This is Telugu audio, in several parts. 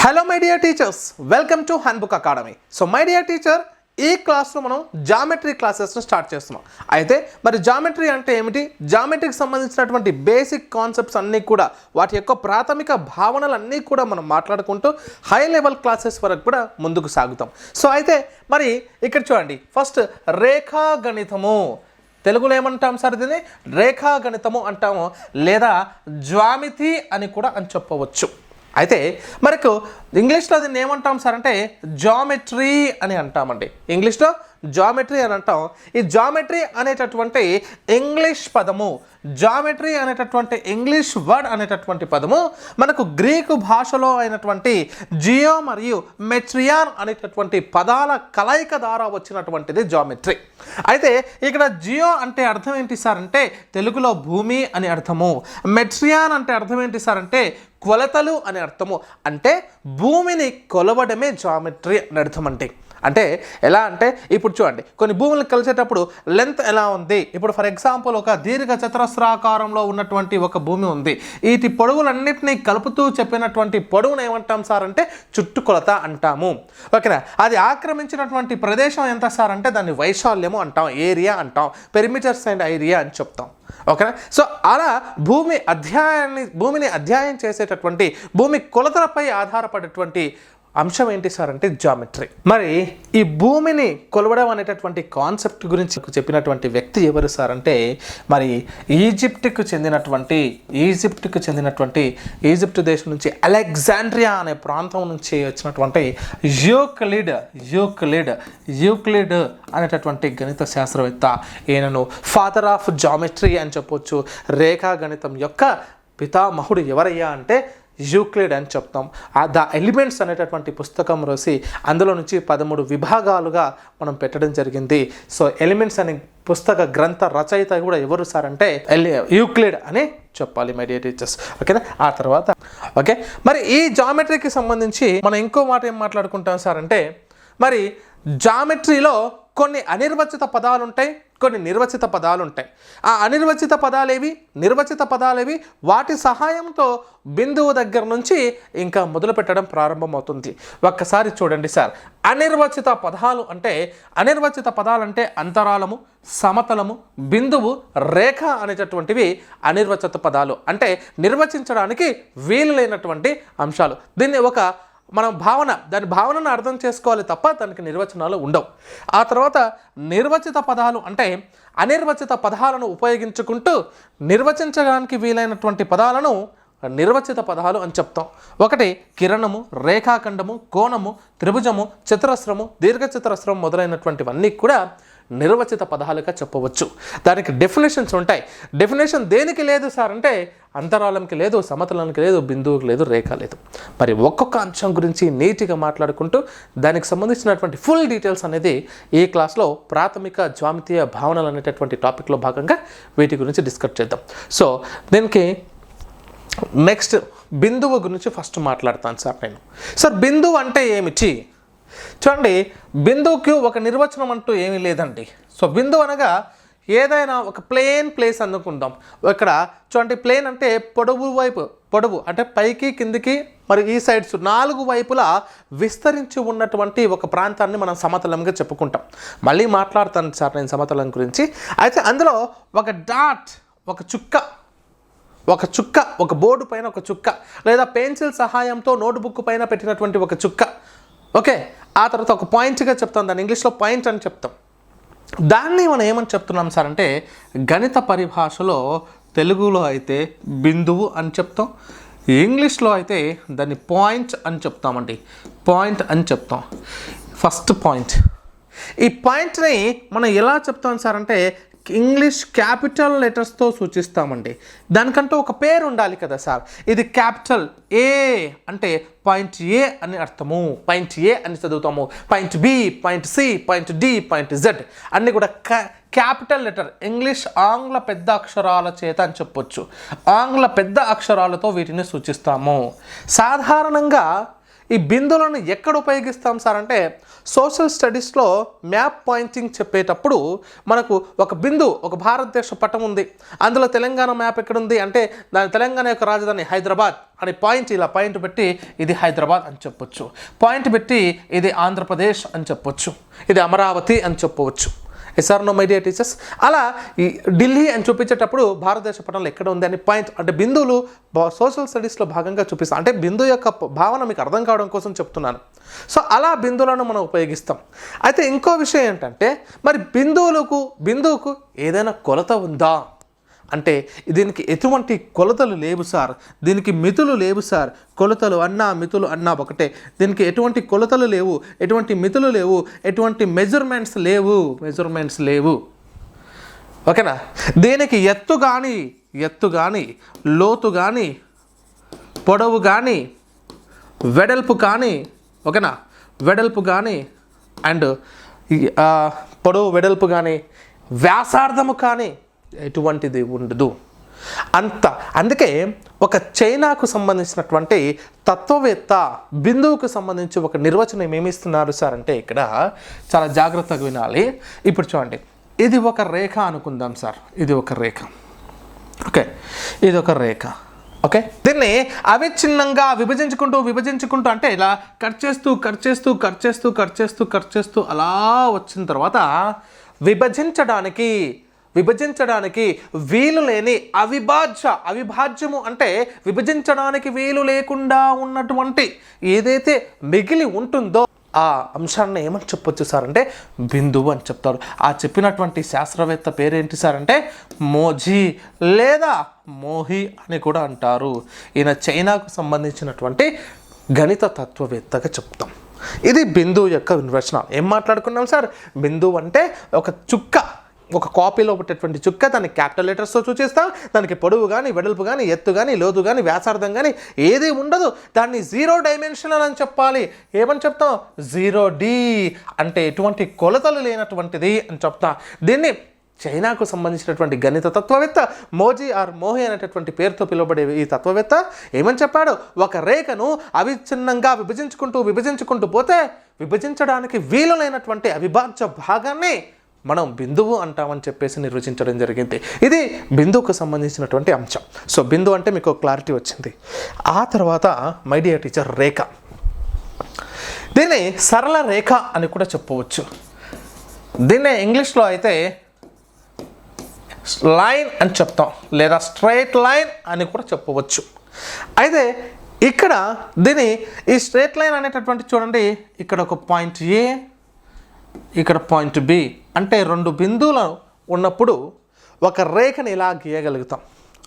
Hello my dear teachers, welcome to handbook academy. So my dear teacher, ఈ క్లాస్లో మనం జామెట్రీ క్లాసెస్ను స్టార్ట్ చేస్తున్నాం. అయితే మరి జామెట్రీ అంటే ఏమిటి, జామెట్రీకి సంబంధించినటువంటి బేసిక్ కాన్సెప్ట్స్ అన్నీ కూడా, వాటి యొక్క ప్రాథమిక భావనలన్నీ కూడా మనం మాట్లాడుకుంటూ హై లెవెల్ క్లాసెస్ వరకు కూడా ముందుకు సాగుతాం. సో అయితే మరి ఇక్కడ చూడండి, ఫస్ట్ రేఖాగణితము, తెలుగులో ఏమంటాం సార్ దీన్ని? రేఖాగణితము అంటాము, లేదా జ్యామితి అని కూడా అని చెప్పవచ్చు. అయితే మనకు ఇంగ్లీష్లో దీన్ని ఏమంటాం సార్ అంటే జామెట్రీ అని అంటామండి. ఇంగ్లీష్లో జామెట్రీ అని అంటాం. ఈ జామెట్రీ అనేటటువంటి ఇంగ్లీష్ పదము, జామెట్రీ అనేటటువంటి ఇంగ్లీష్ వర్డ్ అనేటటువంటి పదము మనకు గ్రీకు భాషలో అయినటువంటి జియో మరియు మెట్రియాన్ అనేటటువంటి పదాల కలయిక ద్వారా వచ్చినటువంటిది జామెట్రీ. అయితే ఇక్కడ జియో అంటే అర్థం ఏంటి సార్ అంటే తెలుగులో భూమి అని అర్థము. మెట్రియాన్ అంటే అర్థం ఏంటి సార్ అంటే కొలతలు అని అర్థము. అంటే భూమిని కొలవడమే జామెట్రీ అని అర్థం. అంటే ఎలా అంటే ఇప్పుడు చూడండి, కొన్ని భూములను కలిసేటప్పుడు లెంత్ ఎలా ఉంది. ఇప్పుడు ఫర్ ఎగ్జాంపుల్ ఒక దీర్ఘ చతురస్రాకారంలో ఉన్నటువంటి ఒక భూమి ఉంది. వీటి పొడవులన్నింటినీ కలుపుతూ చెప్పినటువంటి పొడవును ఏమంటాం సార్ అంటే చుట్టుకొలత అంటాము. ఓకేనా? అది ఆక్రమించినటువంటి ప్రదేశం ఎంత సార్ అంటే దాన్ని వైశాల్యము అంటాం, ఏరియా అంటాం, పెరిమీటర్స్ అండ్ ఏరియా అని చెప్తాం. ఓకేనా? సో అలా భూమిని అధ్యయనం చేసేటటువంటి భూమి కొలతలపై ఆధారపడేటువంటి అంశం ఏంటి సార్ అంటే జామెట్రీ. మరి ఈ భూమిని కొలవడం అనేటటువంటి కాన్సెప్ట్ గురించి చెప్పినటువంటి వ్యక్తి ఎవరు సార్ అంటే మరి ఈజిప్ట్కు చెందినటువంటి ఈజిప్ట్ దేశం నుంచి అలెగ్జాండ్రియా అనే ప్రాంతం నుంచి వచ్చినటువంటి యూక్లిడ్ అనేటటువంటి గణిత శాస్త్రవేత్త. ఈయనను ఫాదర్ ఆఫ్ జామెట్రీ అని చెప్పొచ్చు. రేఖా గణితం యొక్క పితామహుడు ఎవరయ్యా అంటే యూక్లిడ్ అని చెప్తాం. ద ఎలిమెంట్స్ అనేటటువంటి పుస్తకం రాసి అందులో నుంచి 13 విభాగాలుగా మనం పెట్టడం జరిగింది. సో ఎలిమెంట్స్ అనే పుస్తక గ్రంథ రచయిత కూడా ఎవరు సార్ అంటే యూక్లిడ్ అని చెప్పాలి మై డియర్ టీచర్స్. ఓకేనా? ఆ తర్వాత ఓకే, మరి ఈ జామెట్రీకి సంబంధించి మనం ఇంకో మాట ఏం మాట్లాడుకుంటాం సార్ అంటే మరి జామెట్రీలో కొన్ని అనిర్వచిత పదాలు ఉంటాయి, కొన్ని నిర్వచిత పదాలు ఉంటాయి. ఆ అనిర్వచిత పదాలేవి, నిర్వచిత పదాలేవి, వాటి సహాయంతో బిందువు దగ్గర నుంచి ఇంకా మొదలు పెట్టడం ప్రారంభమవుతుంది. ఒక్కసారి చూడండి సార్, అనిర్వచిత పదాలు అంటే అంతరాలము, సమతలము, బిందువు, రేఖ అనేటటువంటివి అనిర్వచిత పదాలు. అంటే నిర్వచించడానికి వీలు లేనటువంటి అంశాలు. దీన్ని మనం దాని భావనను అర్థం చేసుకోవాలి తప్ప దానికి నిర్వచనాలు ఉండవు. ఆ తర్వాత నిర్వచిత పదాలు అంటే అనిర్వచిత పదాలను ఉపయోగించుకుంటూ నిర్వచించడానికి వీలైనటువంటి పదాలను నిర్వచిత పదాలు అని చెప్తాం. ఒకటి కిరణము, రేఖాఖండము, కోణము, త్రిభుజము, చతురస్రము, దీర్ఘచతురస్రం మొదలైనటువంటివన్నీ కూడా నిర్వచిత పదాలుగా చెప్పవచ్చు. దానికి డెఫినేషన్స్ ఉంటాయి. డెఫినేషన్ దేనికి లేదు సార్ అంటే అంతరాలంకి లేదు, సమతలానికి లేదు, బిందువుకి లేదు, రేఖ లేదు. మరి ఒక్కొక్క అంశం గురించి నీట్గా మాట్లాడుకుంటూ దానికి సంబంధించినటువంటి ఫుల్ డీటెయిల్స్ అనేది ఈ క్లాస్లో ప్రాథమిక జ్యామితీయ భావనలు అనేటటువంటి టాపిక్లో భాగంగా వీటి గురించి డిస్కస్ చేద్దాం. సో దీనికి నెక్స్ట్ బిందువు గురించి ఫస్ట్ మాట్లాడతాను సార్ నేను. సార్ బిందువు అంటే ఏమిటి? చూడండి, బిందువుకి ఒక నిర్వచనం అంటూ ఏమీ లేదండి. సో బిందువు అనగా ఏదైనా ఒక ప్లేన్ ప్లేస్ అనుకుందాం. ఇక్కడ చూడండి, ప్లేన్ అంటే పొడవు అంటే పైకి కిందికి మరి ఈ సైడ్స్ 4 వైపులా విస్తరించి ఉన్నటువంటి ఒక ప్రాంతాన్ని మనం సమతలంగా చెప్పుకుంటాం. మళ్ళీ మాట్లాడతాను సార్ నేను సమతలం గురించి. అయితే అందులో ఒక డాట్, ఒక చుక్క, ఒక బోర్డు పైన ఒక చుక్క, లేదా పెన్సిల్ సహాయంతో నోట్బుక్ పైన పెట్టినటువంటి ఒక చుక్క. ఓకే, ఆ తర్వాత ఒక పాయింట్గా చెప్తాం, దాన్ని ఇంగ్లీష్లో పాయింట్ అని చెప్తాం. దాన్ని మనం ఏమని చెప్తున్నాం సార్ అంటే గణిత పరిభాషలో తెలుగులో అయితే బిందువు అని చెప్తాం, ఇంగ్లీష్లో అయితే దాన్ని పాయింట్ అని చెప్తామండి. పాయింట్ అని చెప్తాం. First point. ఈ పాయింట్ని మనం ఎలా చెప్తాం సార్ అంటే ఇంగ్లీష్ క్యాపిటల్ లెటర్స్తో సూచిస్తామండి. దానికంటూ ఒక పేరు ఉండాలి కదా సార్. ఇది క్యాపిటల్ ఏ అంటే పాయింట్ ఏ అని అర్థము, పాయింట్ ఏ అని చదువుతాము. Point B, point C, point D, point Z అన్నీ కూడా క్యాపిటల్ లెటర్, ఇంగ్లీష్ ఆంగ్ల పెద్ద అక్షరాల చేత అని చెప్పొచ్చు. ఆంగ్ల పెద్ద అక్షరాలతో వీటిని సూచిస్తాము. సాధారణంగా ఈ బిందువులను ఎక్కడ ఉపయోగిస్తాం సార్ అంటే సోషల్ స్టడీస్లో మ్యాప్ పాయింటింగ్ చెప్పేటప్పుడు మనకు ఒక బిందువు, ఒక భారతదేశ పటం ఉంది, అందులో తెలంగాణ మ్యాప్ ఎక్కడుంది అంటే దాని తెలంగాణ యొక్క రాజధాని హైదరాబాద్ అని పాయింట్, ఇలా పాయింట్ పెట్టి ఇది హైదరాబాద్ అని చెప్పొచ్చు, పాయింట్ పెట్టి ఇది ఆంధ్రప్రదేశ్ అని చెప్పొచ్చు, ఇది అమరావతి అని చెప్పవచ్చు. ఎస్ఆర్ నో మై డియర్ టీచర్స్. అలా ఈ ఢిల్లీ అని చూపించేటప్పుడు భారతదేశ పటంలో ఎక్కడ ఉంది అని పాయింట్ అంటే బిందువులు సోషల్ స్టడీస్లో భాగంగా చూపిస్తాం. అంటే బిందువు యొక్క భావన మీకు అర్థం కావడం కోసం చెప్తున్నాను. సో అలా బిందువులను మనం ఉపయోగిస్తాం. అయితే ఇంకో విషయం ఏంటంటే మరి బిందువుకు ఏదైనా కొలత ఉందా అంటే దీనికి ఎటువంటి కొలతలు లేవు సార్, దీనికి మితులు లేవు సార్. కొలతలు అన్నా మితులు అన్నా ఒకటే. దీనికి ఎటువంటి కొలతలు లేవు, ఎటువంటి మితులు లేవు, ఎటువంటి మెజర్మెంట్స్ లేవు. ఓకేనా. దీనికి ఎత్తు కానీ లోతు కానీ పొడవు కానీ వెడల్పు కానీ, ఓకేనా, వెడల్పు కానీ అండ్ పొడవు వెడల్పు కానీ వ్యాసార్థము కానీ ఎటువంటిది ఉండదు. అందుకే ఒక చైనాకు సంబంధించినటువంటి తత్వవేత్త బిందువుకు సంబంధించి ఒక నిర్వచనం ఏమిస్తున్నారు సార్ అంటే ఇక్కడ చాలా జాగ్రత్తగా వినాలి. ఇప్పుడు చూడండి, ఇది ఒక రేఖ అనుకుందాం సార్, ఇది ఒక రేఖ. ఓకే, ఇది ఒక రేఖ. ఓకే, దీన్ని అవిచ్ఛిన్నంగా విభజించుకుంటూ అంటే ఇలా కట్ చేస్తూ అలా వచ్చిన తర్వాత విభజించడానికి వీలు లేని అవిభాజ్యము అంటే విభజించడానికి వీలు లేకుండా ఉన్నటువంటి ఏదైతే మిగిలి ఉంటుందో ఆ అంశాన్ని ఏమని చెప్పొచ్చు సార్ అంటే బిందువు అని చెప్తారు. ఆ చెప్పినటువంటి శాస్త్రవేత్త పేరేంటి సార్ అంటే మోజీ లేదా మోహి అని కూడా అంటారు. ఈయన చైనాకు సంబంధించినటువంటి గణిత తత్వవేత్తగా చెప్తాం. ఇది బిందువు యొక్క నిర్వచనం. ఏం మాట్లాడుకున్నాం సార్? బిందువు అంటే ఒక చుక్క, ఒక కాపీలో పెట్టేటువంటి చుక్క, దాన్ని క్యాపిటల్ లెటర్స్తో సూచిస్తాం. దానికి పొడవు కానీ వెడల్పు కానీ ఎత్తు కానీ లోతు కానీ వ్యాసార్థం కానీ ఏది ఉండదు. దాన్ని 0 డైమెన్షనల్ అని చెప్పాలి. ఏమని చెప్తాం? 0D అంటే ఎటువంటి కొలతలు లేనటువంటిది అని చెప్తాం. దీన్ని చైనాకు సంబంధించినటువంటి గణిత తత్వవేత్త మోహి అనేటటువంటి పేరుతో పిలువబడే ఈ తత్వవేత్త ఏమని చెప్పాడు? ఒక రేఖను అవిచ్ఛిన్నంగా విభజించుకుంటూ పోతే విభజించడానికి వీలు లేనటువంటి అవిభాజ్య భాగాన్ని మనం బిందువు అంటామని చెప్పేసి నిర్వచించడం జరిగింది. ఇది బిందువుకు సంబంధించినటువంటి అంశం. సో బిందువు అంటే మీకు క్లారిటీ వచ్చింది. ఆ తర్వాత మై డియర్ టీచర్ రేఖ, దీన్ని సరళ రేఖ అని కూడా చెప్పవచ్చు. దీన్నే ఇంగ్లీష్లో అయితే లైన్ అని చెప్తాం, లేదా స్ట్రైట్ లైన్ అని కూడా చెప్పవచ్చు. అయితే ఇక్కడ ఈ స్ట్రైట్ లైన్ అనేటటువంటి చూడండి, ఇక్కడ ఒక పాయింట్ ఏ, ఇక్కడ పాయింట్ బి అంటే 2 బిందువులు ఉన్నప్పుడు ఒక రేఖను ఇలా గీయగలుగుతాం.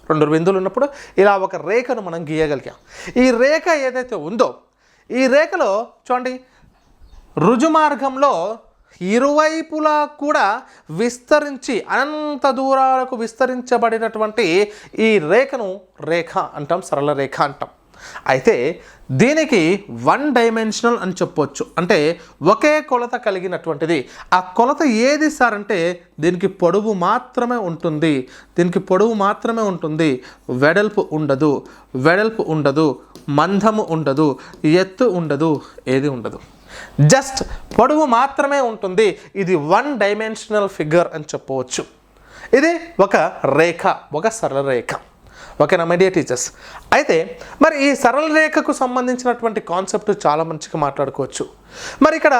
2 బిందువులు ఉన్నప్పుడు ఇలా ఒక రేఖను మనం గీయగలిగాం. ఈ రేఖ ఏదైతే ఉందో ఈ రేఖలో చూడండి రుజుమార్గంలో ఇరువైపులా కూడా విస్తరించి అనంత దూరాలకు విస్తరించబడినటువంటి ఈ రేఖను రేఖ అంటాం, సరళ రేఖ అంటాం. అయితే దీనికి 1 డైమెన్షనల్ అని చెప్పొచ్చు. అంటే ఒకే కొలత కలిగినటువంటిది. ఆ కొలత ఏది సార్ అంటే దీనికి పొడవు మాత్రమే ఉంటుంది, వెడల్పు ఉండదు, మందము ఉండదు, ఎత్తు ఉండదు, ఏది ఉండదు. జస్ట్ పొడవు మాత్రమే ఉంటుంది. ఇది 1 డైమెన్షనల్ ఫిగర్ అని చెప్పవచ్చు. ఇది ఒక రేఖ, ఒక సరళ రేఖ. ఓకేనా మై డియర్ టీచర్స్. అయితే మరి ఈ సరళ రేఖకు సంబంధించినటువంటి కాన్సెప్ట్ చాలా మంచిగా మాట్లాడుకోవచ్చు. మరి ఇక్కడ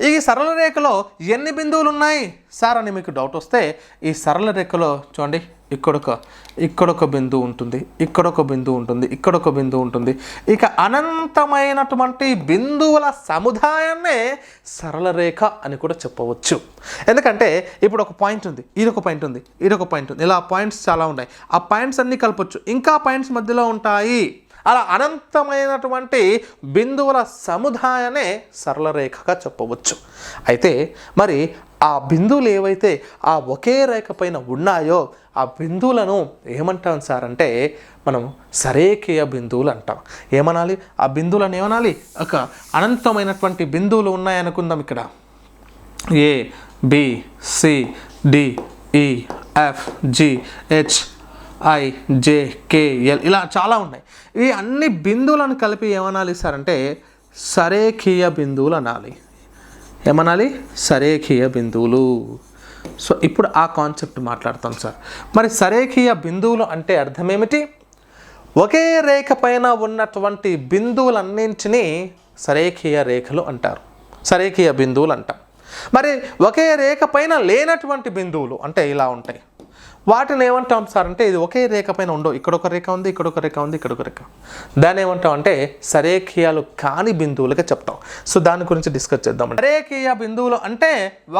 ఈ సరళ రేఖలో ఎన్ని బిందువులు ఉన్నాయి సార్ అని మీకు డౌట్ వస్తే ఈ సరళ రేఖలో చూడండి ఇక్కడొక బిందువు ఉంటుంది, ఇక్కడొక బిందువు ఉంటుంది. ఇక అనంతమైనటువంటి బిందువుల సముదాయాన్నే సరళ రేఖ అని కూడా చెప్పవచ్చు. ఎందుకంటే ఇప్పుడు ఒక పాయింట్ ఉంది, ఇదొక పాయింట్ ఉంది, ఇలా పాయింట్స్ చాలా ఉన్నాయి. ఆ పాయింట్స్ అన్నీ కలపొచ్చు, ఇంకా పాయింట్స్ మధ్యలో ఉంటాయి. అలా అనంతమైనటువంటి బిందువుల సముదాయాన్నే సరళ రేఖగా చెప్పవచ్చు. అయితే మరి ఆ బిందువులు ఏవైతే ఆ ఒకే రేఖ పైన ఉన్నాయో ఆ బిందువులను ఏమంటాం సార్ అంటే మనం సరేఖీయ బిందువులు అంటాం. ఏమనాలి? ఆ బిందువులను ఏమనాలి? ఒక అనంతమైనటువంటి బిందువులు ఉన్నాయనుకుందాం. ఇక్కడ ఏ, బి, సి, డి, ఈ, F, G, H, I, J, K, L ఇలా చాలా ఉన్నాయి. ఈ అన్ని బిందువులను కలిపి ఏమనాలి సార్ అంటే సరేఖీయ బిందువులు అనాలి. ఏమనాలి? సరేఖీయ బిందువులు. సో ఇప్పుడు ఆ కాన్సెప్ట్ మాట్లాడతాం సార్. మరి సరేఖీయ బిందువులు అంటే అర్థం ఏమిటి? ఒకే రేఖ పైన ఉన్నటువంటి బిందువులన్నింటినీ సరేఖీయ రేఖలు అంటారు, సరేఖీయ బిందువులు అంటాం. మరి ఒకే రేఖ పైన లేనటువంటి బిందువులు అంటే ఇలా ఉంటాయి, వాటిని ఏమంటాం సార్ అంటే ఇది ఒకే రేఖ పైన ఉండవు, ఇక్కడ ఒక రేఖ ఉంది, ఇక్కడ ఒక రేఖ ఉంది, ఇక్కడ ఒక రేఖ, దాన్ని ఏమంటాం అంటే సరేఖీయాలు కాని బిందువులుగా చెప్తాం. సో దాని గురించి డిస్కస్ చేద్దాం. సరేఖీయ బిందువులు అంటే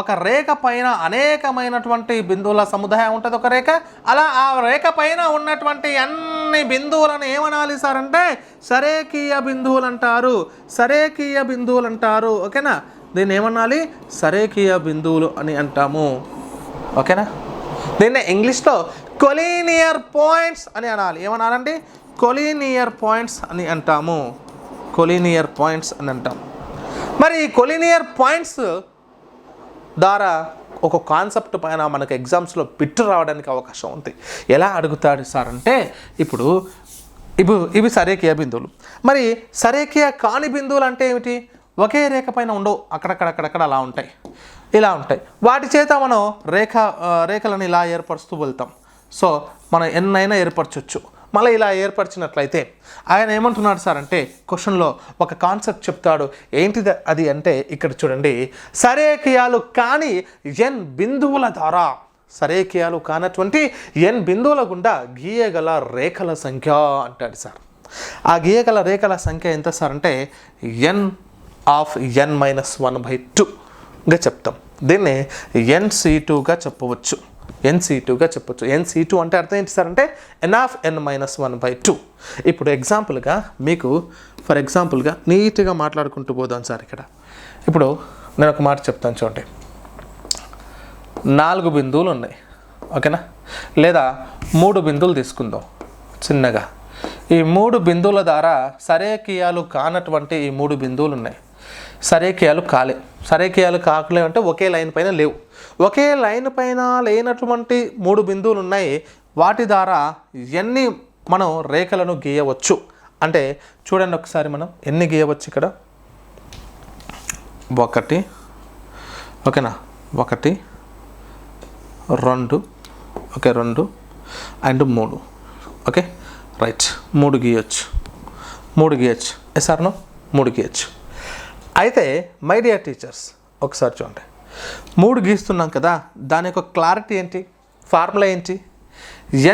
ఒక రేఖ పైన అనేకమైనటువంటి బిందువుల సముదాయం ఉంటుంది ఒక రేఖ, అలా ఆ రేఖ పైన ఉన్నటువంటి అన్ని బిందువులను ఏమనాలి సార్ అంటే సరేఖీయ బిందువులు అంటారు, సరేఖీయ బిందువులు అంటారు. ఓకేనా? దీన్ని ఏమనాలి? సరేఖీయ బిందువులు అని అంటాము. ఓకేనా? దీన్ని ఇంగ్లీష్లో కొలీనియర్ పాయింట్స్ అని అనాలి. ఏమనాలండి? కొలీనియర్ పాయింట్స్ అని అంటాము, కొలీనియర్ పాయింట్స్ అని అంటాం. మరి కొలీనియర్ పాయింట్స్ ద్వారా ఒక కాన్సెప్ట్ పైన మనకు ఎగ్జామ్స్లో బిట్టు రావడానికి అవకాశం ఉంది. ఎలా అడుగుతాడు సార్ అంటే ఇప్పుడు ఇవి సరేఖీయ బిందువులు. మరి సరేఖీయ కాని బిందువులు అంటే ఏమిటి? ఒకే రేఖ పైన ఉండవు, అక్కడక్కడ అలా ఉంటాయి, ఇలా ఉంటాయి. వాటి చేత మనం రేఖలను ఇలా ఏర్పరుస్తూ వెళ్తాం. సో మనం ఎన్నైనా ఏర్పరచవచ్చు. మళ్ళీ ఇలా ఏర్పరిచినట్లయితే ఆయన ఏమంటున్నాడు సార్ అంటే క్వశ్చన్లో ఒక కాన్సెప్ట్ చెప్తాడు. ఏంటిది అది అంటే ఇక్కడ చూడండి, సరేఖీయాలు కాని n బిందువుల ద్వారా, సరేఖీయాలు కానటువంటి n బిందువుల గుండా గీయగల రేఖల సంఖ్య అంటాడు సార్. ఆ గీయగల రేఖల సంఖ్య ఎంత సార్ అంటే n(n-1/2)గా చెప్తాం. దీన్ని NC2గా చెప్పవచ్చు, NC2గా చెప్పవచ్చు. NC2 అంటే అర్థం ఏంటి సార్ అంటే n(n-1/2). ఇప్పుడు ఎగ్జాంపుల్గా మీకు ఫర్ ఎగ్జాంపుల్గా నీట్గా మాట్లాడుకుంటూ పోదాం సార్. ఇక్కడ ఇప్పుడు నేను ఒక మాట చెప్తాను చూడండి, 4 బిందువులు ఉన్నాయి. ఓకేనా? లేదా 3 బిందువులు తీసుకుందాం చిన్నగా. ఈ 3 బిందువుల ద్వారా సరేఖీయాలు కానటువంటి ఈ 3 బిందువులు ఉన్నాయి. సరేఖీయాలు కాకలే అంటే ఒకే లైన్ పైన లేవు. ఒకే లైన్ పైన లేనటువంటి 3 బిందువులు ఉన్నాయి. వాటి ద్వారా ఎన్ని మనం రేఖలను గీయవచ్చు అంటే చూడండి ఒకసారి, మనం ఎన్ని గీయవచ్చు ఇక్కడ? 1, ఓకేనా, 1, 2, ఓకే, 2 అండ్ 3. Okay, right, 3 గీయచ్చు, 3 గీయచ్చు. ఎస్ఆర్నో 3 గీయచ్చు. అయితే మై డియర్ టీచర్స్ ఒకసారి చూడండి, 3 గీస్తున్నాం కదా, దాని యొక్క క్లారిటీ ఏంటి? ఫార్ములా ఏంటి?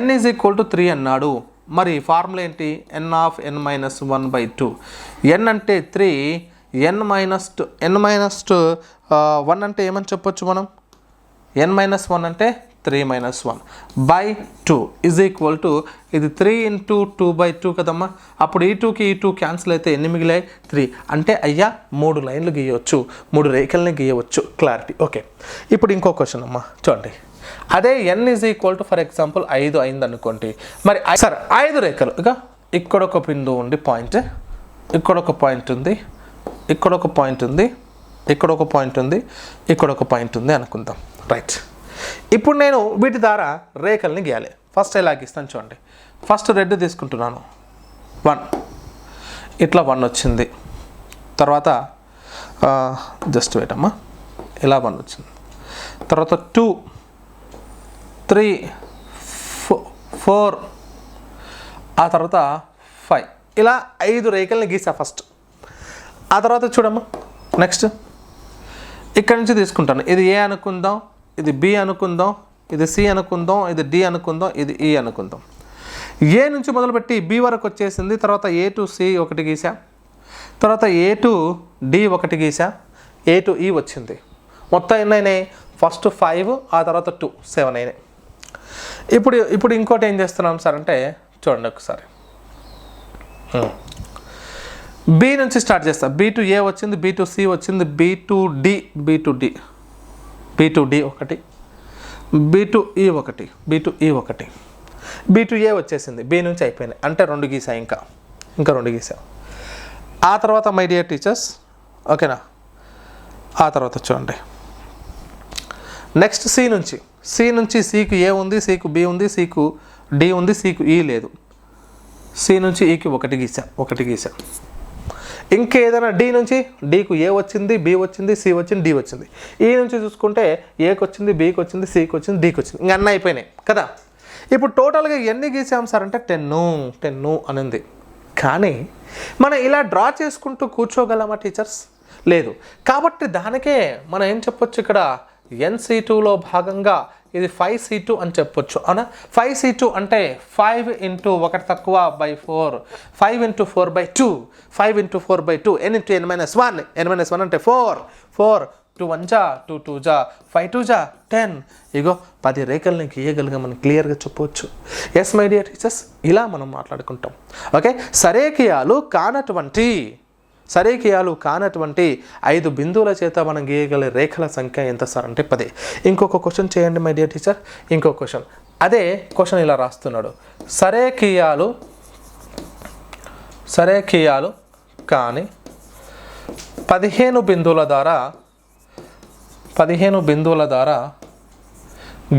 n=3 అన్నాడు. మరి ఫార్ములా ఏంటి? n(n-1/2). n అంటే 3, n-1 అంటే ఏమని చెప్పొచ్చు మనం? n-1 అంటే 3-1/2 ఇది 3 × 2/2 కదమ్మా. అప్పుడు ఈ 2కి ఈ 2 క్యాన్సిల్ అయితే ఎన్ని మిగిలాయి? 3. అంటే అయ్యా 3 లైన్లు గీయవచ్చు, 3 రేఖల్ని గీయవచ్చు. క్లారిటీ. ఓకే, ఇప్పుడు ఇంకో క్వశ్చన్ అమ్మా చూడండి. అదే n ఫర్ ఎగ్జాంపుల్ 5 అయింది అనుకోండి. మరి సార్ 5 రేఖలు, ఇక ఇక్కడ ఒక బిందువు ఉండి పాయింట్, ఇక్కడ ఒక పాయింట్ ఉంది, ఇక్కడ ఒక పాయింట్ ఉంది, ఇక్కడ ఒక పాయింట్ ఉంది, ఇక్కడ ఒక పాయింట్ ఉంది అనుకుందాం. రైట్, ఇప్పుడు నేను వీటి ద్వారా రేఖల్ని గీయాలి. ఫస్ట్ ఎలా గీస్తాను చూడండి. ఫస్ట్ రెడ్ తీసుకుంటున్నాను, 1, ఇట్లా 1 వచ్చింది. తర్వాత జస్ట్ వెయిట్ అమ్మా, ఇలా 1 వచ్చింది. తర్వాత 2, 3, 4, ఆ తర్వాత 5, ఇలా 5 రేఖల్ని గీసా ఫస్ట్. ఆ తర్వాత చూడమ్మా, నెక్స్ట్ ఇక్కడ నుంచి తీసుకుంటాను. ఇది ఏ అనుకుందాం, ఇది బి అనుకుందాం, ఇది సి అనుకుందాం, ఇది డి అనుకుందాం, ఇది ఈ అనుకుందాం. ఏ నుంచి మొదలుపెట్టి బి వరకు వచ్చేసింది. తర్వాత A to C 1 గీసా, తర్వాత A to D 1 గీసా, A to E వచ్చింది. మొత్తం ఎన్నైనాయి? ఫస్ట్ 5, ఆ తర్వాత 2, 7 అయినాయి. ఇప్పుడు ఇంకోటి ఏం చేస్తున్నాం సార్ అంటే చూడండి ఒకసారి, బి నుంచి స్టార్ట్ చేస్తా. B to A వచ్చింది, B to C వచ్చింది, B to D 1, B to E 1, B to E 1, B to A వచ్చేసింది. B నుంచి అయిపోయినాయి అంటే 2 గీసా, ఇంకా 2 గీసా. ఆ తర్వాత మై డియర్ టీచర్స్ ఓకేనా, ఆ తర్వాత చూడండి నెక్స్ట్ సి నుంచి సికు ఏ ఉంది, సికు బి ఉంది, సికు డి ఉంది, సికు ఈ లేదు. సి నుంచి ఈకి 1 గీసా. ఇంకేదైనా డి నుంచి డీకు ఏ వచ్చింది, బి వచ్చింది, సి వచ్చింది, డి వచ్చింది. ఈ నుంచి చూసుకుంటే ఏకి వచ్చింది, బికి వచ్చింది, సికి వచ్చింది, డికి వచ్చింది. ఇంక అన్నీ అయిపోయినాయి కదా. ఇప్పుడు టోటల్గా ఎన్ని గీసాం సార్ అంటే 10 అని ఉంది. కానీ మనం ఇలా డ్రా చేసుకుంటూ కూర్చోగలమా టీచర్స్? లేదు. కాబట్టి దానికే మనం ఏం చెప్పొచ్చు, ఇక్కడ NC2లో భాగంగా ఇది 5C2 అని చెప్పొచ్చు. అవునా? 5C2 అంటే 5 ఇంటూ 1 తక్కువ by 4, 5 into 4 by 2, 5 into 4 by 2, n into n-1, n-1 అంటే 4, 2 1 జా, 2 2 జా, 5 2 జా 10. ఇగో 10 రేఖల్ని గీయగలిగా మనం క్లియర్గా చెప్పవచ్చు. ఎస్ మై డియర్ టీచర్స్, ఇలా మనం మాట్లాడుకుంటాం. ఓకే, సరేకియాలు కానటువంటి 5 బిందువుల చేత మనం గీయగల రేఖల సంఖ్య ఎంత సార్ అంటే 10. ఇంకొక క్వశ్చన్ చేయండి మై డియర్ టీచర్. ఇంకో క్వశ్చన్, అదే క్వశ్చన్ ఇలా రాస్తున్నాడు. సరేకియాలు కానీ 15 బిందువుల ద్వారా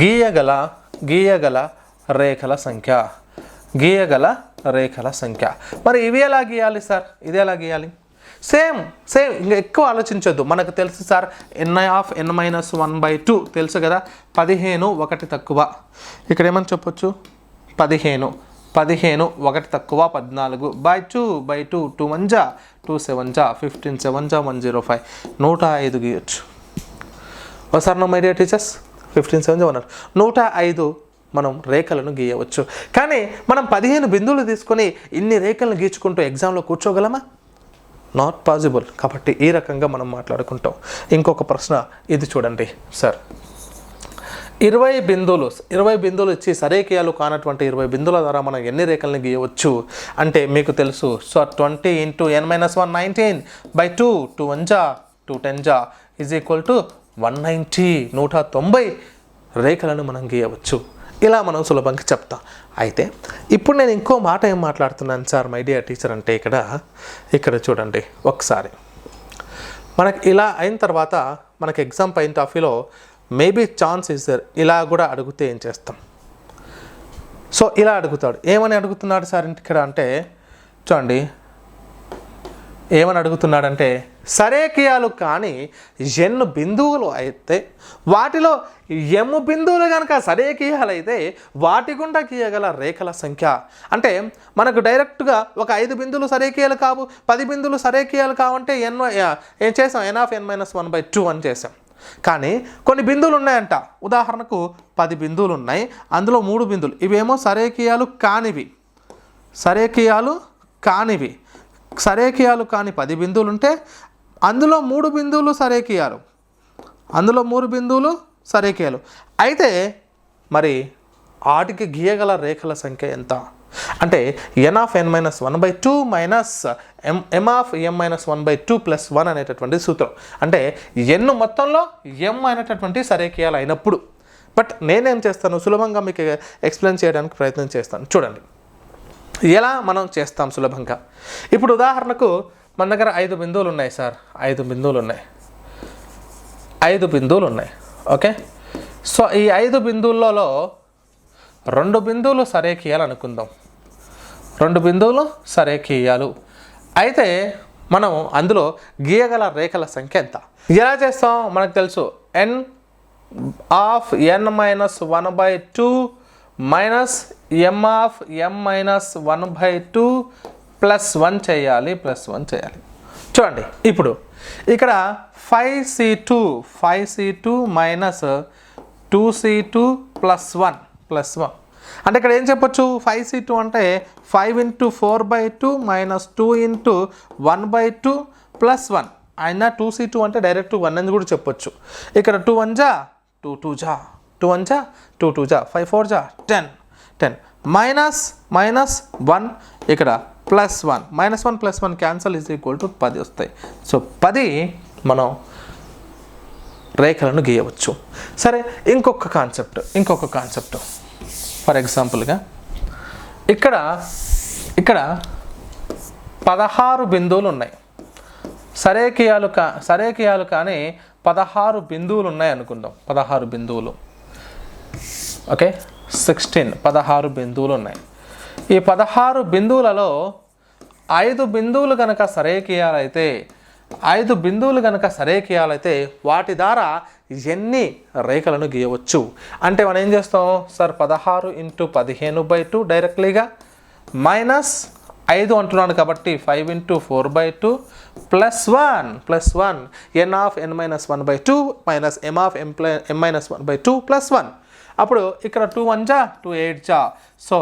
గీయగల రేఖల సంఖ్య. మరి ఇవి ఎలా గీయాలి సార్? ఇది ఎలా గీయాలి? సేమ్ ఇంకా ఎక్కువ ఆలోచించొద్దు. మనకు తెలుసు సార్, n-1/2 తెలుసు కదా. 15 1 తక్కువ, ఇక్కడ ఏమని చెప్పొచ్చు, 15 1 తక్కువ 14 బై 2 2 1 జా, 2 7 జా, 15 7 జా 105, 105 గీయొచ్చు. ఒకసారి మై డియర్ టీచర్స్, 15 7 జా 105 మనం రేఖలను గీయవచ్చు. కానీ మనం 15 బిందువులు తీసుకొని ఇన్ని రేఖలను గీచుకుంటూ ఎగ్జామ్లో కూర్చోగలమా? Not possible. కాబట్టి ఈ రకంగా మనం మాట్లాడుకుంటాం. ఇంకొక ప్రశ్న ఇది చూడండి సార్. 20 బిందువులు ఇచ్చి సరేకియాలు కానటువంటి 20 బిందువుల ద్వారా మనం ఎన్ని రేఖలను గీయవచ్చు అంటే మీకు తెలుసు. సో 20 ఇంటూ n-1 19 బై 2, 2 1 జా, 2 10 జా ఈజ్ ఈక్వల్ టు 190, 190 రేఖలను మనం గీయవచ్చు. ఇలా మనం సులభంగా చెప్తాం. అయితే ఇప్పుడు నేను ఇంకో మాట ఏం మాట్లాడుతున్నాను సార్ మై డియర్ టీచర్ అంటే ఇక్కడ చూడండి ఒకసారి. మనకి ఇలా అయిన తర్వాత మనకి ఎగ్జామ్ పాయింట్ ఆఫ్ వ్యూలో మేబీ ఛాన్స్ ఇస్ దేర్, ఇలా కూడా అడిగితే ఏం చేస్తాం? సో ఇలా అడుగుతాడు. ఏమని అడుగుతున్నాడు సార్ ఇక్కడ అంటే చూడండి, ఏమని అడుగుతున్నాడంటే సరేకియాలు కానీ n బిందువులు అయితే వాటిలో m బిందువులు కనుక సరేకియాలు అయితే వాటి గుండా గీయగల రేఖల సంఖ్య. అంటే మనకు డైరెక్ట్గా ఒక 5 బిందువులు సరేకియాలు కావు, 10 బిందువులు సరేకియాలు కావంటే ఏం చేసాం, n-1/2 అని చేసాం. కానీ కొన్ని బిందువులు ఉన్నాయంట. ఉదాహరణకు 10 బిందువులు ఉన్నాయి, అందులో 3 బిందువులు ఇవేమో సరేకియాలు కాని 10 బిందువులు ఉంటే అందులో 3 బిందువులు సరేకియాలు అయితే మరి వాటికి గీయగల రేఖల సంఖ్య ఎంత అంటే n-1/2 మైనస్ m-1/2 ప్లస్ 1 అనేటటువంటి సూత్రం. అంటే n మొత్తంలో m అనేటటువంటి సరేకియాలు అయినప్పుడు. బట్ నేనేం చేస్తాను, సులభంగా మీకు ఎక్స్ప్లెయిన్ చేయడానికి ప్రయత్నం చేస్తాను. చూడండి ఎలా మనం చేస్తాం సులభంగా. ఇప్పుడు ఉదాహరణకు మన దగ్గర 5 బిందువులు ఉన్నాయి సార్, 5 బిందువులు ఉన్నాయి. ఓకే, సో ఈ 5 బిందువులలో 2 బిందువులు సరేకియాలు అనుకుందాం. 2 బిందువులు సరేకియాలు అయితే మనం అందులో గీయగల రేఖల సంఖ్య ఎంత? ఎలా చేస్తాం మనకు తెలుసు, n-1/2 మైనస్ m-1/2 ప్లస్ 1 చేయాలి. చూడండి ఇప్పుడు ఇక్కడ 5C2 మైనస్ 2C2 ప్లస్ 1 అంటే ఇక్కడ ఏం చెప్పొచ్చు, 5C2 అంటే 5 ఇంటూ 4/2 మైనస్ 2 ఇంటూ 1/2 ప్లస్ 1 అయినా 2C2 అంటే డైరెక్ట్ 1 అని కూడా చెప్పొచ్చు. ఇక్కడ 2 1 జా 2 2 జా 2 1 జా 2 2 జా 5 4 జా 10 మైనస్ 1 ఇక్కడ plus 1 -1 plus 1 cancel is equal to 10 వస్తాయి. సో 10 మనం రేఖలను గీయవచ్చు. సరే, ఇంకొక కాన్సెప్ట్ ఫర్ ఎగ్జాంపుల్గా ఇక్కడ 16 బిందువులు ఉన్నాయి. సరేకియాలు కానీ 16 బిందువులు ఉన్నాయి అనుకుందాం. 16 బిందువులు, ఓకే, 16 బిందువులు ఉన్నాయి. ఈ 16 బిందువులలో 5 బిందువులు కనుక సరేఖీయాలైతే 5 బిందువులు కనుక సరేఖీయాలైతే వాటి ద్వారా ఎన్ని రేఖలను గీయవచ్చు అంటే మనం ఏం చేస్తాం సార్ 16 × 15/2 డైరెక్ట్లీగా మైనస్ 5 అంటున్నాను కాబట్టి 5 × 4/2 +1 n of n - 1/2 minus m of m - 1/2 +1 అప్పుడు ఇక్కడ 2 1 జా 2 8 జా సో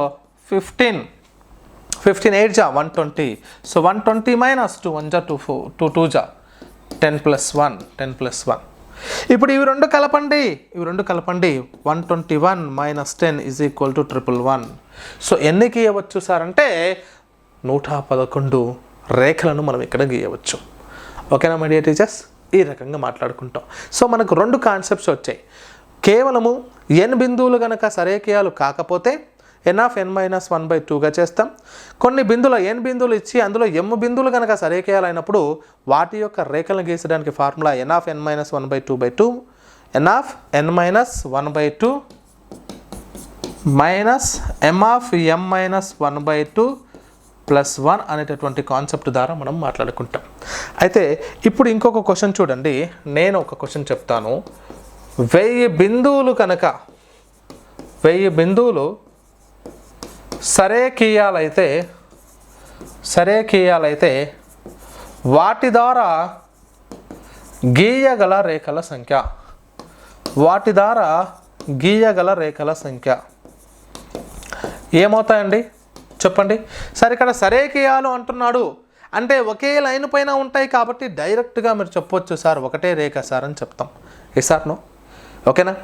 15 8 జా 120 సో 120 మైనస్ 2 1 జా 2 2 జా 10 + 1 ఇప్పుడు ఇవి రెండు కలపండి 121 - 10 = 111 సో ఎన్ని గీయవచ్చు సార్ అంటే 111 రేఖలను మనం ఇక్కడ గీయవచ్చు ఓకేనా మై డియర్ టీచర్స్ ఈ రకంగా మాట్లాడుకుంటాం సో మనకు రెండు కాన్సెప్ట్స్ వచ్చాయి కేవలము n బిందువులు కనుక సరేఖీయాలు కాకపోతే n of n - 1/2గా చేస్తాం కొన్ని బిందువులు n బిందువులు ఇచ్చి అందులో m బిందువులు కనుక సరేఖీయాలు అయినప్పుడు వాటి యొక్క రేఖలను గీసడానికి formula n of n - 1/2/2 n of n - 1/2 minus m of m - 1/2 +1 అనేటటువంటి కాన్సెప్ట్ ద్వారా మనం మాట్లాడుకుంటాం అయితే ఇప్పుడు ఇంకొక క్వశ్చన్ చూడండి నేను ఒక క్వశ్చన్ చెప్తాను 1000 బిందువులు కనుక 1000 బిందువులు సరేఖీయాలైతే వాటి ద్వారా గీయగల రేఖల సంఖ్య ఏమవుతాయండి చెప్పండి సార్ ఇక్కడ సరేఖీయాలు అంటున్నాడు అంటే ఒకే లైన్ పైన ఉంటాయి కాబట్టి డైరెక్ట్గా మీరు చెప్పొచ్చు సార్ ఒకటే రేఖ సార్ అని చెప్తాం ఎస్ ఆర్ నో ఓకేనా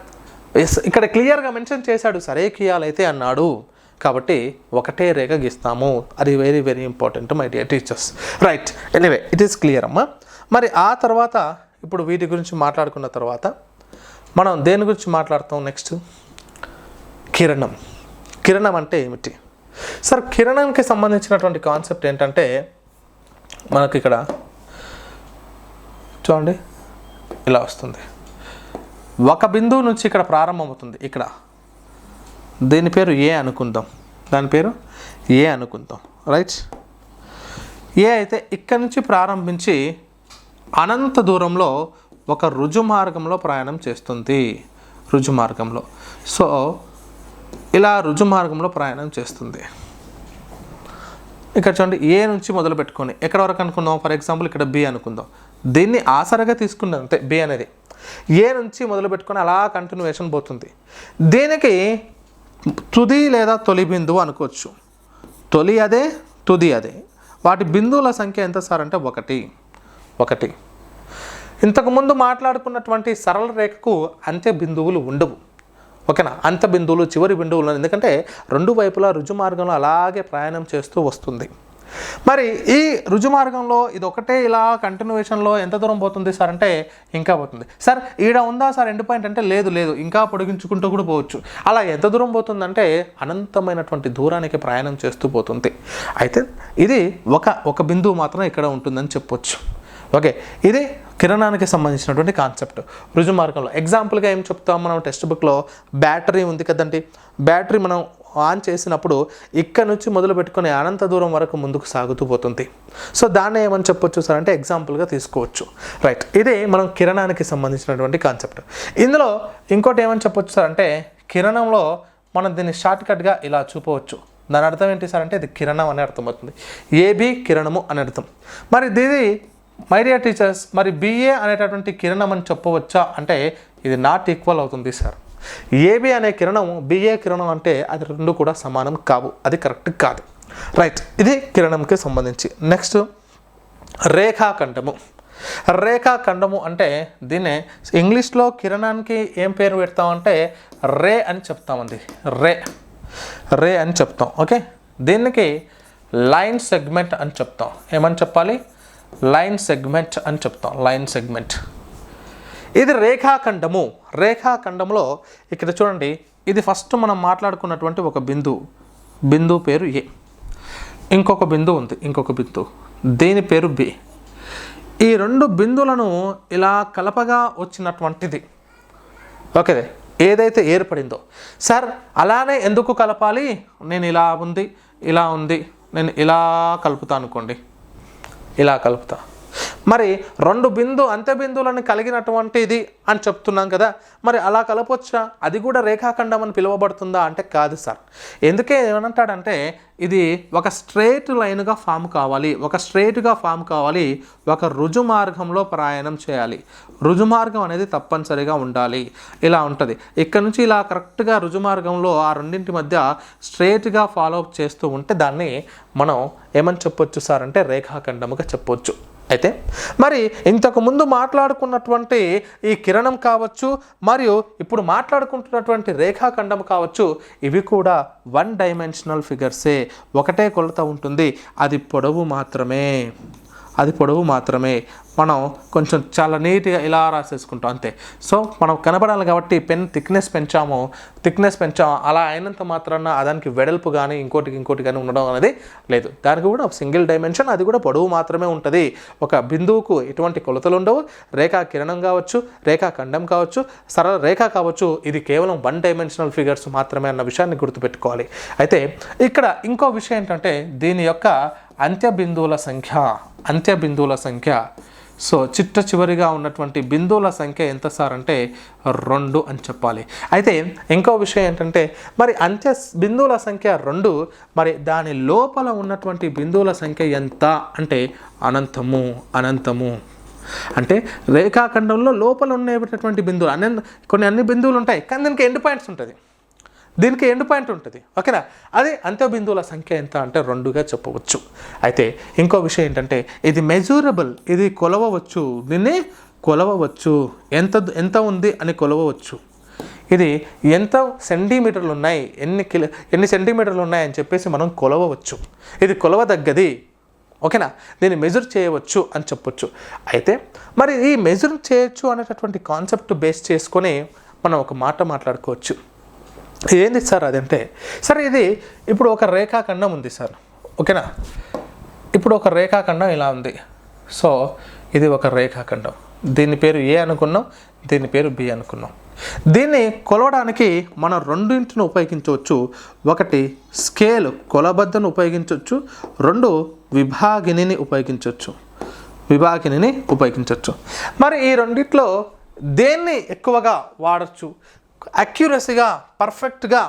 ఎస్ ఇక్కడ క్లియర్గా మెన్షన్ చేశాడు సరేఖీయాలైతే అన్నాడు కాబట్టి ఒకటే రేఖ గీస్తాము అది very very important my dear teachers right anyway it is clear అమ్మా మరి ఆ తర్వాత ఇప్పుడు వీటి గురించి మాట్లాడుకున్న తర్వాత మనం దేని గురించి మాట్లాడతాం నెక్స్ట్ కిరణం అంటే ఏమిటి సార్ కిరణానికి సంబంధించినటువంటి కాన్సెప్ట్ ఏంటంటే మనకి ఇక్కడ చూడండి ఇలా వస్తుంది ఒక బిందువు నుంచి ఇక్కడ ప్రారంభమవుతుంది ఇక్కడ దీని పేరు ఏ అనుకుందాం రైట్ ఏ అయితే ఇక్కడ నుంచి ప్రారంభించి అనంత దూరంలో ఒక రుజు మార్గంలో ప్రయాణం చేస్తుంది సో ఇలా రుజు మార్గంలో ప్రయాణం చేస్తుంది ఇక్కడ చూడండి ఏ నుంచి మొదలు పెట్టుకొని ఎక్కడ వరకు అనుకుందాం ఫర్ ఎగ్జాంపుల్ ఇక్కడ బి అనుకుందాం దీన్ని ఆసరగా తీసుకుందాం అంతే బి అనేది ఏ నుంచి మొదలు పెట్టుకొని అలా కంటిన్యూయేషన్ పోతుంది దీనికి తుది లేదా తొలి బిందువు అనుకోవచ్చు తొలి అదే తుది అదే వాటి బిందువుల సంఖ్య ఎంత సార్ అంటే 1 ఇంతకుముందు మాట్లాడుకున్నటువంటి సరళ రేఖకు అంత్య బిందువులు ఉండవు ఓకేనా అంత బిందువులు చివరి బిందువులు ఎందుకంటే రెండు వైపులా రుజు మార్గంలో అలాగే ప్రయాణం చేస్తూ వస్తుంది మరి ఈ రుజు మార్గంలో ఇది ఒకటే ఇలా కంటిన్యూయేషన్లో ఎంత దూరం పోతుంది సార్ అంటే ఇంకా పోతుంది సార్ ఈడ ఉందా సార్ ఎండ్ పాయింట్ అంటే లేదు ఇంకా పొడిగించుకుంటూ కూడా పోవచ్చు అలా ఎంత దూరం పోతుందంటే అనంతమైనటువంటి దూరానికి ప్రయాణం చేస్తూ పోతుంది అయితే ఇది ఒక బిందువు మాత్రం ఇక్కడ ఉంటుందని చెప్పొచ్చు ఓకే ఇది కిరణానికి సంబంధించినటువంటి కాన్సెప్ట్ రుజు మార్గంలో ఎగ్జాంపుల్గా ఏం చెప్తాం మనం టెక్స్ట్ బుక్లో బ్యాటరీ ఉంది కదండి బ్యాటరీ మనం ఆన్ చేసినప్పుడు ఇక్కడ నుంచి మొదలు పెట్టుకొని అనంత దూరం వరకు ముందుకు సాగుతూ పోతుంది సో దాన్ని ఏమని చెప్పొచ్చు సార్ అంటే ఎగ్జాంపుల్గా తీసుకోవచ్చు రైట్ ఇది మనం కిరణానికి సంబంధించినటువంటి కాన్సెప్ట్ ఇందులో ఇంకోటి ఏమని చెప్పొచ్చు సార్ అంటే కిరణంలో మనం దీన్ని షార్ట్కట్గా ఇలా చూపవచ్చు దాని అర్థం ఏంటి సార్ అంటే ఇది కిరణం అనే అర్థం అవుతుంది ఏబి కిరణము అని అర్థం మరి ఇది మై డియర్ టీచర్స్ మరి బిఏ అనేటటువంటి కిరణం అని చెప్పవచ్చా అంటే ఇది నాట్ ఈక్వల్ అవుతుంది సార్ ఏబి అనే కిరణం బిఏ కిరణం అంటే అది రెండు కూడా సమానం కావు అది కరెక్ట్ కాదు రైట్ ఇది కిరణంకి సంబంధించి నెక్స్ట్ రేఖాఖండము అంటే దీన్నే ఇంగ్లీష్లో కిరణానికి ఏం పేరు పెడతామంటే రే అని చెప్తామండి రే అని చెప్తాం ఓకే దీనికి లైన్ సెగ్మెంట్ అని చెప్తాం ఏమని చెప్పాలి లైన్ సెగ్మెంట్ అని చెప్తాం లైన్ సెగ్మెంట్ ఇది రేఖాఖండంలో ఇక్కడ చూడండి ఇది ఫస్ట్ మనం మాట్లాడుకున్నటువంటి ఒక బిందువు పేరు ఏ ఇంకొక బిందువు ఉంది దీని పేరు బి ఈ రెండు బిందువులను ఇలా కలపగా వచ్చినటువంటిది ఓకే ఏదైతే ఏర్పడిందో సార్ అలానే ఎందుకు కలపాలి నేను ఇలా ఉంది నేను ఇలా కలుపుతా అనుకోండి, ఇలా కలుపుతా. మరి రెండు అంత్య బిందువులను కలిగినటువంటిది అని చెప్తున్నాం కదా, మరి అలా కలపొచ్చా? అది కూడా రేఖాఖండం అని పిలువబడుతుందా అంటే కాదు సార్. ఎందుకే ఏమంటాడంటే ఇది ఒక స్ట్రేట్ లైన్గా ఫామ్ కావాలి, ఒక స్ట్రేట్గా ఫామ్ కావాలి, ఒక రుజు మార్గంలో ప్రయాణం చేయాలి. రుజు మార్గం అనేది తప్పనిసరిగా ఉండాలి. ఇలా ఉంటుంది. ఇక్కడ నుంచి ఇలా కరెక్ట్గా రుజు మార్గంలో ఆ రెండింటి మధ్య స్ట్రేట్గా ఫాలో అప్ చేస్తూ ఉంటే దాన్ని మనం ఏమని చెప్పొచ్చు సార్ అంటే రేఖాఖండముగా చెప్పొచ్చు. అయితే మరి ఇంతకుముందు మాట్లాడుకున్నటువంటి ఈ కిరణం కావచ్చు, మరియు ఇప్పుడు మాట్లాడుకుంటున్నటువంటి రేఖాఖండం కావచ్చు, ఇవి కూడా 1 డైమెన్షనల్ ఫిగర్సే. ఒకటే కొలత ఉంటుంది, అది పొడవు మాత్రమే. మనం కొంచెం చాలా నీట్గా ఇలా రాసేసుకుంటాం అంతే. సో మనం కనబడాలి కాబట్టి పెన్ థిక్నెస్ పెంచాము, అలా అయినంత మాత్రాన దానికి వెడల్పు కానీ ఇంకోటి కానీ ఉండడం అనేది లేదు. దానికి కూడా సింగిల్ డైమెన్షన్, అది కూడా పొడవు మాత్రమే ఉంటుంది. ఒక బిందువుకు ఎటువంటి కొలతలు ఉండవు. రేఖా కిరణం కావచ్చు, రేఖాఖండం కావచ్చు, సరళ రేఖ కావచ్చు, ఇది కేవలం 1 డైమెన్షనల్ ఫిగర్స్ మాత్రమే అన్న విషయాన్ని గుర్తుపెట్టుకోవాలి. అయితే ఇక్కడ ఇంకో విషయం ఏంటంటే దీని యొక్క అంత్య బిందువుల సంఖ్య సో చిట్ట చివరిగా ఉన్నటువంటి బిందువుల సంఖ్య ఎంత సార్ అంటే 2 అని చెప్పాలి. అయితే ఇంకో విషయం ఏంటంటే మరి అంత్య బిందువుల సంఖ్య 2, మరి దాని లోపల ఉన్నటువంటి బిందువుల సంఖ్య ఎంత అంటే అనంతము. అంటే రేఖాఖండంలో లోపల ఉండేటటువంటి బిందువులు అన్ని బిందువులు ఉంటాయి, కానీ దీనికి ఎండ్ పాయింట్ ఉంటుంది. ఓకేనా? అది అంత్య బిందువుల సంఖ్య ఎంత అంటే 2గా చెప్పవచ్చు. అయితే ఇంకో విషయం ఏంటంటే ఇది మెజూరబుల్, ఇది కొలవవచ్చు. దీన్ని కొలవవచ్చు, ఎంత ఉంది అని కొలవవచ్చు. ఇది ఎంత సెంటీమీటర్లు ఉన్నాయి, ఎన్ని సెంటీమీటర్లు ఉన్నాయి అని చెప్పేసి మనం కొలవవచ్చు. ఇది కొలవదగ్గది. ఓకేనా? దీన్ని మెజర్ చేయవచ్చు అని చెప్పొచ్చు. అయితే మరి ఈ మెజర్ చేయొచ్చు అనేటటువంటి కాన్సెప్ట్ బేస్ చేసుకొని మనం ఒక మాట మాట్లాడుకోవచ్చు. ఏంది సార్ అదంటే, సరే ఇది ఇప్పుడు ఒక రేఖాఖండం ఉంది సార్. ఓకేనా? ఇప్పుడు ఒక రేఖాఖండం ఇలా ఉంది. సో ఇది ఒక రేఖాఖండం, దీని పేరు ఏ అనుకున్నాం, దీని పేరు బి అనుకున్నాం. దీన్ని కొలవడానికి మనం రెండింటిని ఉపయోగించవచ్చు. ఒకటి స్కేల్ కొలబద్దను ఉపయోగించవచ్చు, 2 విభాగినిని ఉపయోగించవచ్చు. మరి ఈ రెండిట్లో దేన్ని ఎక్కువగా వాడచ్చు? అక్యురసీగా, పర్ఫెక్ట్గా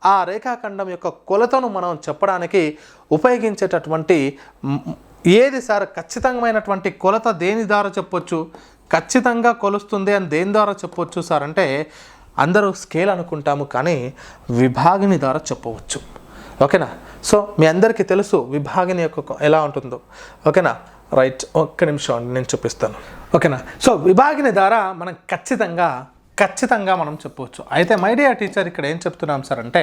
ఆ రేఖాఖండం యొక్క కొలతను మనం చెప్పడానికి ఉపయోగించేటటువంటి ఏది సార్? ఖచ్చితమైనటువంటి కొలత దేని ద్వారా చెప్పొచ్చు? ఖచ్చితంగా కొలుస్తుంది అని దేని ద్వారా చెప్పొచ్చు సార్ అంటే అందరూ స్కేల్ అనుకుంటాము, కానీ విభాగిని ద్వారా చెప్పవచ్చు. ఓకేనా? సో మీ అందరికీ తెలుసు విభాగిని యొక్క ఎలా ఉంటుందో. ఓకేనా? రైట్, ఒక్క నిమిషం అండి, నేను చూపిస్తాను. ఓకేనా? సో విభాగిని ద్వారా మనం ఖచ్చితంగా మనం చెప్పవచ్చు. అయితే మై డియర్ టీచర్ ఇక్కడ ఏం చెప్తున్నాం సార్ అంటే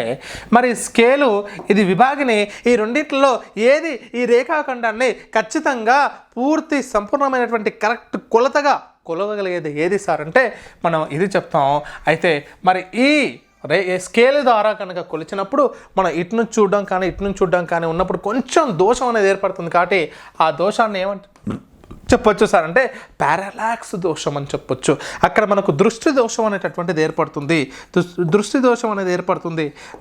మరి స్కేలు, ఇది విభాగిని, ఈ రెండింటిలో ఏది ఈ రేఖాఖండాన్ని ఖచ్చితంగా పూర్తి సంపూర్ణమైనటువంటి కరెక్ట్ కొలతగా కొలవగలిగేది ఏది సార్ అంటే మనం ఇది చెప్తాం. అయితే మరి ఈ స్కేల్ ద్వారా కనుక కొలిచినప్పుడు మనం ఇటు నుంచి చూడడం కానీ ఉన్నప్పుడు కొంచెం దోషం అనేది ఏర్పడుతుంది. కాబట్టి ఆ దోషాన్ని చెప్పొచ్చు సార్ అంటే పారాలాక్స్ దోషం అని చెప్పొచ్చు. అక్కడ మనకు దృష్టి దోషం అనేటటువంటిది ఏర్పడుతుంది.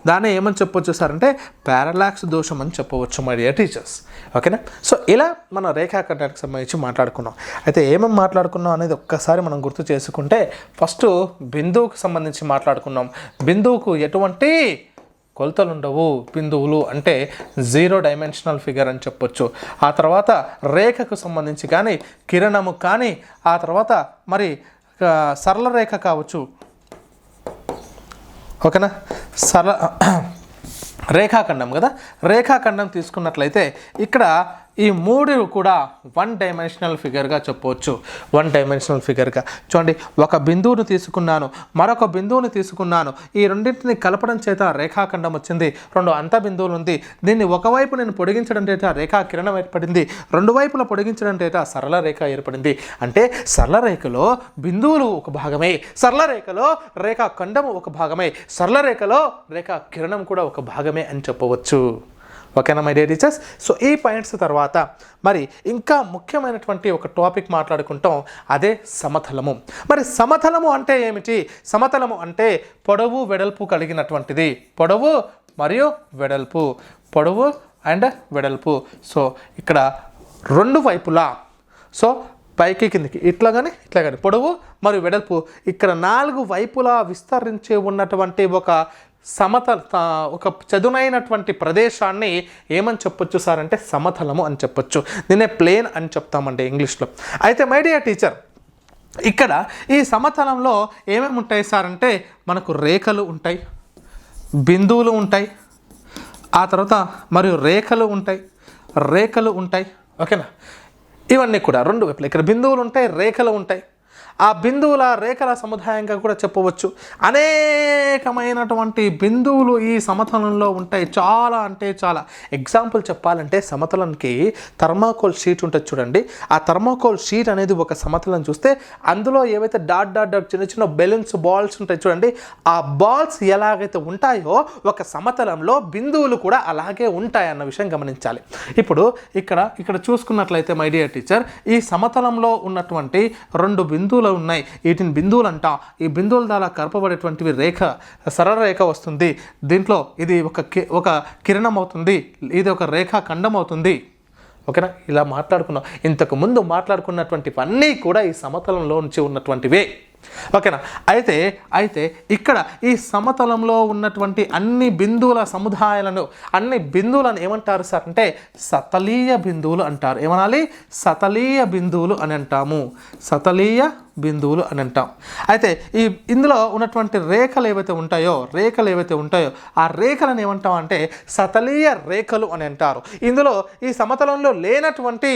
దాన్ని ఏమని చెప్పొచ్చు సార్ అంటే పారాలాక్స్ దోషం అని చెప్పవచ్చు మై డియర్ టీచర్స్. ఓకేనా? సో ఇలా మన రేఖాఖండానికి సంబంధించి మాట్లాడుకున్నాం. అయితే ఏమేమి మాట్లాడుకున్నాం అనేది ఒక్కసారి మనం గుర్తు చేసుకుంటే ఫస్ట్ బిందువుకు సంబంధించి మాట్లాడుకున్నాం. బిందువుకు ఎటువంటి కొలతలు ఉండవు. బిందువులు అంటే 0 డైమెన్షనల్ ఫిగర్ అని చెప్పొచ్చు. ఆ తర్వాత రేఖకు సంబంధించి కానీ, కిరణము కానీ, ఆ తర్వాత మరి సరళ రేఖ కావచ్చు. ఓకేనా? రేఖాఖండం కదా, రేఖాఖండం తీసుకున్నట్లయితే ఇక్కడ ఈ 3 కూడా 1 డైమెన్షనల్ ఫిగర్గా చెప్పవచ్చు. 1 డైమెన్షనల్ ఫిగర్గా చూడండి. ఒక బిందువును తీసుకున్నాను, మరొక బిందువుని తీసుకున్నాను, ఈ రెండింటిని కలపడం చేత రేఖాఖండం వచ్చింది. 2 అంత బిందువులు ఉంది. దీన్ని ఒకవైపు నేను పొడిగించడం చేత రేఖా కిరణం ఏర్పడింది, 2 వైపులా పొడిగించడం చేత సరళ రేఖ ఏర్పడింది. అంటే సరళ రేఖలో బిందువులు ఒక భాగమే, సరళ రేఖలో రేఖాఖండం ఒక భాగమే, సరళ రేఖలో రేఖా కిరణం కూడా ఒక భాగమే అని చెప్పవచ్చు. ఓకేనా మై డియర్ టీచర్స్? సో ఈ పాయింట్స్ తర్వాత మరి ఇంకా ముఖ్యమైనటువంటి ఒక టాపిక్ మాట్లాడుకుంటాం, అదే సమతలము. మరి సమతలము అంటే ఏమిటి? సమతలము అంటే పొడవు వెడల్పు కలిగినటువంటిది. పొడవు మరియు వెడల్పు, పొడవు అండ్ వెడల్పు. సో ఇక్కడ రెండు వైపులా, సో పైకి కిందికి ఇట్లా కానీ పొడవు మరియు వెడల్పు ఇక్కడ 4 వైపులా విస్తరించి ఉన్నటువంటి ఒక ఒక చదునైనటువంటి ప్రదేశాన్ని ఏమని చెప్పొచ్చు సార్ అంటే సమతలము అని చెప్పొచ్చు. దీన్నే ప్లేన్ అని చెప్తామండి ఇంగ్లీష్లో. అయితే మై డియర్ టీచర్, ఇక్కడ ఈ సమతలంలో ఏమేమి ఉంటాయి సార్ అంటే మనకు రేఖలు ఉంటాయి, బిందువులు ఉంటాయి, ఆ తర్వాత మరియు రేఖలు ఉంటాయి. ఓకేనా? ఇవన్నీ కూడా రెండు వైపులు ఇక్కడ బిందువులు ఉంటాయి, రేఖలు ఉంటాయి. ఆ బిందువుల రేఖల సముదాయంగా కూడా చెప్పవచ్చు. అనేకమైనటువంటి బిందువులు ఈ సమతలంలో ఉంటాయి, చాలా అంటే చాలా. ఎగ్జాంపుల్ చెప్పాలంటే సమతలానికి థర్మాకోల్ షీట్ ఉంటుంది చూడండి. ఆ థర్మాకోల్ షీట్ అనేది ఒక సమతలం చూస్తే అందులో ఏవైతే డాట్ చిన్న చిన్న బెలూన్స్ బాల్స్ ఉంటాయి చూడండి. ఆ బాల్స్ ఎలాగైతే ఉంటాయో ఒక సమతలంలో బిందువులు కూడా అలాగే ఉంటాయి అన్న విషయం గమనించాలి. ఇప్పుడు ఇక్కడ చూసుకున్నట్లయితే మై డియర్ టీచర్, ఈ సమతలంలో ఉన్నటువంటి 2 బిందువులు ఉన్నాయి. వీటిని బిందువులు అంటాం. ఈ బిందువుల ద్వారా కలపబడేటువంటివి రేఖ, సరళ రేఖ వస్తుంది. దీంట్లో ఇది ఒక కిరణం అవుతుంది, ఇది ఒక రేఖా ఖండం అవుతుంది. ఓకేనా? ఇలా మాట్లాడుకున్నాం. ఇంతకు ముందు మాట్లాడుకున్నటువంటివన్నీ కూడా ఈ సమతలంలో నుంచి ఉన్నటువంటివే. ఓకేనా? అయితే ఇక్కడ ఈ సమతలంలో ఉన్నటువంటి అన్ని బిందువుల సముదాయాలను, అన్ని బిందువులను ఏమంటారు సార్ అంటే సతలీయ బిందువులు అంటారు. ఏమనాలి? సతలీయ బిందువులు అని అంటాము. సతలీయ బిందువులు అని అంటాం. అయితే ఇందులో ఉన్నటువంటి రేఖలు ఏవైతే ఉంటాయో ఆ రేఖలను ఏమంటాం అంటే సతలీయ రేఖలు అని అంటారు. ఇందులో ఈ సమతలంలో లేనటువంటి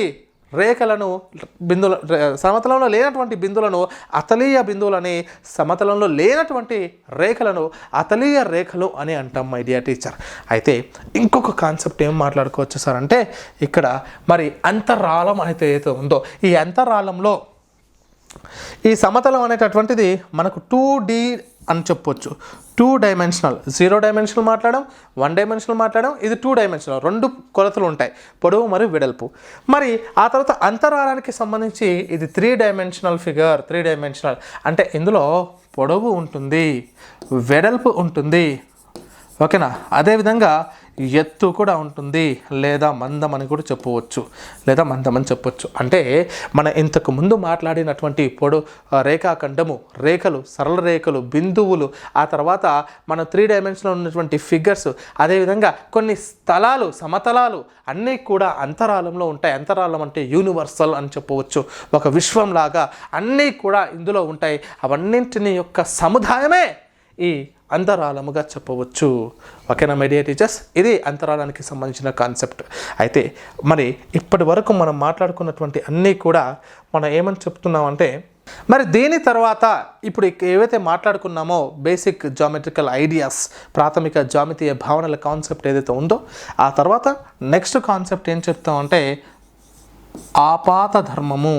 సమతలంలో లేనటువంటి బిందువులను అతలీయ బిందువులని, సమతలంలో లేనటువంటి రేఖలను అతలీయ రేఖలు అని అంటాం మై డియర్ టీచర్. అయితే ఇంకొక కాన్సెప్ట్ ఏం మాట్లాడుకోవచ్చు సార్ అంటే ఇక్కడ మరి అంతరాళం అయితే ఏదైతే ఉందో ఈ అంతరాళంలో ఈ సమతలం అనేటటువంటిది మనకు 2D అని చెప్పొచ్చు. 2 డైమెన్షనల్, 0 డైమెన్షనల్ మాట్లాడడం, 1 డైమెన్షనల్ మాట్లాడడం. ఇది 2 డైమెన్షనల్, 2 కొలతలు ఉంటాయి, పొడవు మరియు వెడల్పు. మరి ఆ తర్వాత అంతరాళానికి సంబంధించి ఇది 3 డైమెన్షనల్ ఫిగర్. 3 డైమెన్షనల్ అంటే ఇందులో పొడవు ఉంటుంది, వెడల్పు ఉంటుంది. ఓకేనా? అదేవిధంగా ఎత్తు కూడా ఉంటుంది, లేదా మందం అని కూడా చెప్పవచ్చు, అంటే మన ఇంతకు ముందు మాట్లాడినటువంటి రేఖాఖండము, రేఖలు, సరళ రేఖలు, బిందువులు, ఆ తర్వాత మన 3 డైమెన్షన్లో ఉన్నటువంటి ఫిగర్స్, అదేవిధంగా కొన్ని స్థలాలు, సమతలాలు అన్నీ కూడా అంతరాళంలో ఉంటాయి. అంతరాళం అంటే యూనివర్సల్ అని చెప్పవచ్చు, ఒక విశ్వంలాగా అన్నీ కూడా ఇందులో ఉంటాయి. అవన్నింటిని యొక్క సముదాయమే ఈ అంతరాళముగా చెప్పవచ్చు. ఓకేనా మై డియర్ టీచర్స్? ఇది అంతరాళానికి సంబంధించిన కాన్సెప్ట్. అయితే మరి ఇప్పటి వరకు మనం మాట్లాడుకున్నటువంటి అన్నీ కూడా మనం ఏమని చెప్తున్నామంటే, మరి దీని తర్వాత ఇప్పుడు ఏవైతే మాట్లాడుకున్నామో బేసిక్ జామెట్రికల్ ఐడియాస్, ప్రాథమిక జామితీయ భావనల కాన్సెప్ట్ ఏదైతే ఉందో, ఆ తర్వాత నెక్స్ట్ కాన్సెప్ట్ ఏం చెప్తామంటే ఆపాత ధర్మము.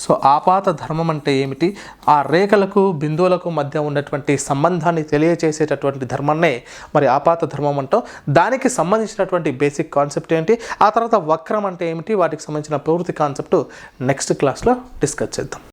సో ఆపాత ధర్మం అంటే ఏమిటి? ఆ రేఖలకు, బిందువులకు మధ్య ఉన్నటువంటి సంబంధాన్ని తెలియచేసేటటువంటి ధర్మాన్నే మరి ఆపాత ధర్మం అంటాం. దానికి సంబంధించినటువంటి బేసిక్ కాన్సెప్ట్ ఏంటి, ఆ తర్వాత వక్రం అంటే ఏమిటి, వాటికి సంబంధించిన పూర్తి కాన్సెప్ట్ నెక్స్ట్ క్లాస్లో డిస్కస్ చేద్దాం.